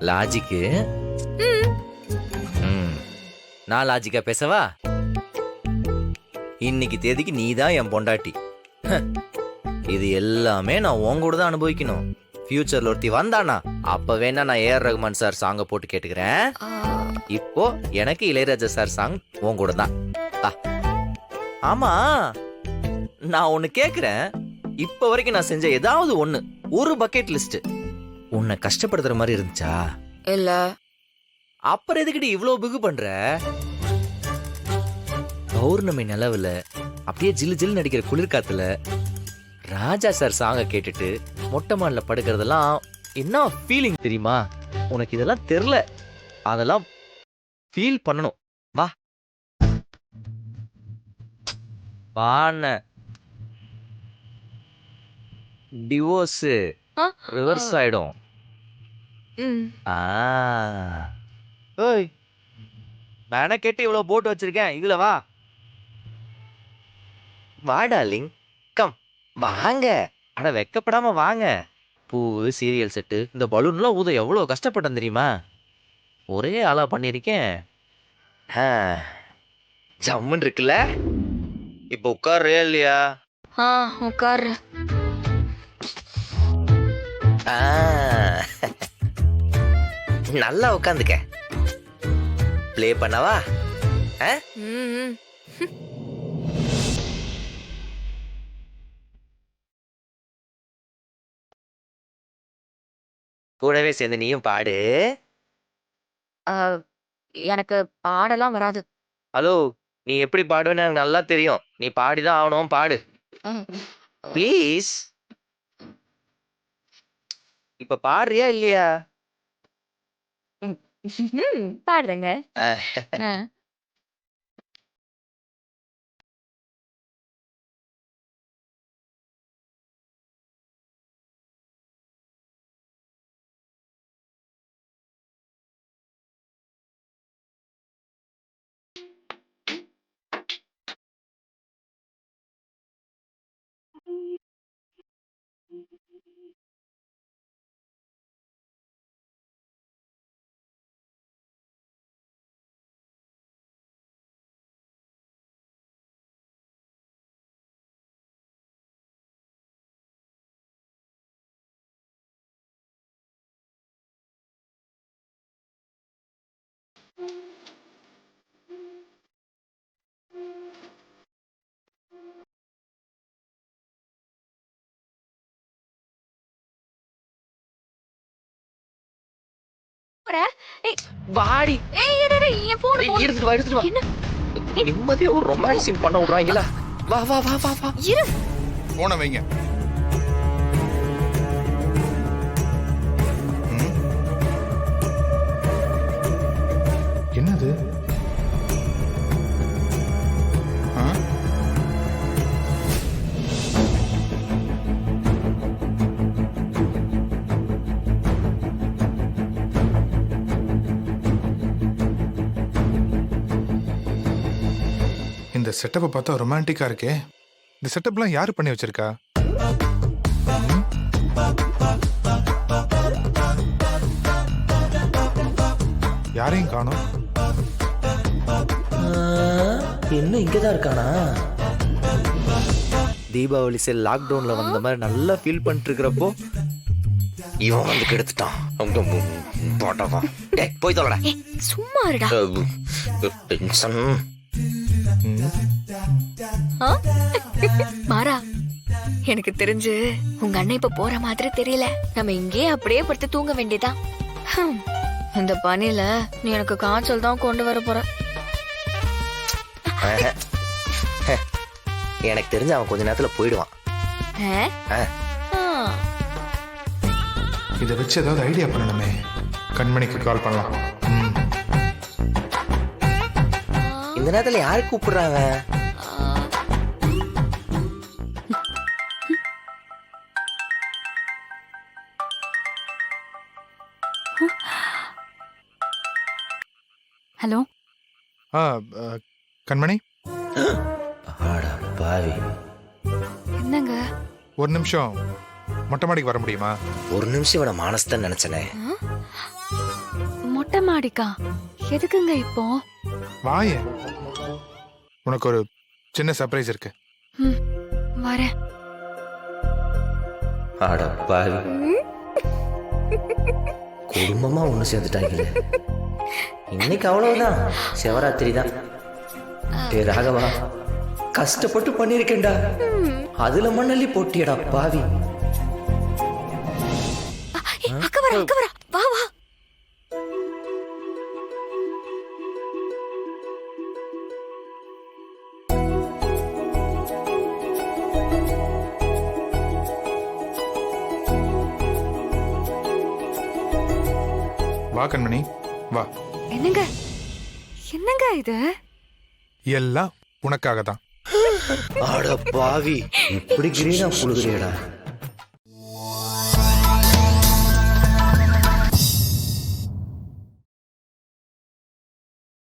Logic நான் லாஜிக்கா பேசவா? இன்னைக்கு தேதிக்கு நீ தான் என் பொண்டாட்டி. இது எல்லாமே நான் உன் கூட தான் அனுபவிக்கணும். ஃபியூச்சர்ல ஒருத்தி வந்தானா அப்ப வேணா நான் ஏஆர் ரகுமான் சார் சாங்க போட்டு கேட்டுக்கிறேன். இப்போ எனக்கு இளையராஜா சார் சாங் உன் கூட தான். ஆமா, நான் ஒண்ணு கேக்குறேன். இப்ப வரைக்கும் நான் செஞ்ச ஏதாவது ஒரு பக்கெட் லிஸ்ட் உன்னை கஷ்டப்படுத்துற மாதிரி இருந்துச்சா? இல்ல. அப்புறம் எதுக்கிட்ட இவ்வளவு பிகு பண்ற? பௌர்ணமி நிலவுல அப்படியே ஜில்லு ஜில்லு நடிக்கிற குளிர்காத்துல ராஜா சார் சாங்க கேட்டுட்டு மொட்டை மாடல படுக்கிறதெல்லாம் என்ன ஃபீலிங் தெரியுமா? உனக்கு இதெல்லாம் தெரியல. அதெல்லாம் ஃபீல் பண்ணணும். வா வாண்ண. டிவோர்ஸ் ரிவர்ஸ் ஆயிடும். ஓய், நானே கேட்டு இவ்வளவு போட்டு வச்சிருக்கேன். இதுல வா வா டார்லிங், கம் வாங்க. அட வெக்கப்படாம வாங்க. பூ, சீரியல் செட்டு, இந்த பலூன்லாம் ஊத எவ்வளவு கஷ்டப்பட்டேன் தெரியுமா? ஒரே ஆளா பண்ணிருக்கேன். ஜம்முன்னு இருக்குல்ல? இப்ப உட்கார்றியா இல்லையா? உட்காரு. நல்லா உட்காந்துக்க. ப்ளே பண்ணவா? கூடவே சேர்ந்து நீயும் பாடு. எனக்கு பாடலாம் வராது. ஹலோ, நீ எப்படி பாடுவேன்னு எனக்கு நல்லா தெரியும். நீ பாடிதான் ஆகணும். பாடு ப்ளீஸ். இப்ப பாடுறியா இல்லையா? பாடுறேங்க. வாடி. எடுத்துட்டு வா. நிம்மதியா ஒரு ரொமான்சிங் பண்ண விடுறாங்களா? வா வா வா வா வா. போன வைங்க. என்னது? இந்த செட்டப்பை பார்த்தா ரொமான்டிக்கா இருக்கே. இந்த செட்டப்லாம் யாரு பண்ணி வச்சிருக்கா? யாரையும் காணோம். என்ன இங்கதான் இருக்கானா? தீபாவளி சேல் லாக்டவுன்ல வந்த மாதிரி நல்லா ஃபீல் பண்ணிட்டு இருக்கிறப்போ இவன் வந்து கெடுத்துட்டான். போட்டவா போய் தொலைடா. சும்மா இருடா. டென்ஷன். மாறா, எனக்கு தெரிஞ்சு உங்க அண்ணன் இப்ப போற மாதிரி தெரியல. நம்ம இங்கே அப்படியே படுத்து தூங்க வேண்டியதான். இந்த பனில நீ எனக்கு காய்ச்சல் தான் கொண்டு வர போற. எனக்கு தெரிஞ்சு அவன் கொஞ்ச நேரத்துல போயிடுவான். இதை வச்சு ஏதாவது ஐடியா பண்ணணுமே. கண்மணிக்கு கால் பண்ணலாம். இந்த நேரத்துல யாரு கூப்பிடுறாங்க? ஹலோ. கண்மணி. பாவி. என்னங்க? ஒரு நிமிஷம் மொட்டை மாடிக்கு வர முடியுமா? ஒரு நிமிஷம் இவனை மானஸ்தான் நினைச்சனே. மாடிக்கா எதுக்குங்க இப்போ? வாயே, உனக்கு ஒரு சின்ன சர்ப்ரைஸ் இருக்கு. ம், வரேன். அடப்பாவி, குடும்பமா ஒண்ணு சேர்ந்துட்டாங்களே. இன்னைக்கு அவ்வளவுதான், சிவராத்திரி தான். டே ராகவா, கஷ்டப்பட்டு பண்ணிருக்கேன்டா, அதுல மண்ணள்ளி போட்டியடா பாவி. அக்கா வரா, அக்கா வரா, வா வா. வா கண்மணி, வா. என்னங்க என்னங்க இது? எல்லாம் உனக்காக தான். அட பாவி, இப்படி கிரீனா புழுகுறியடா.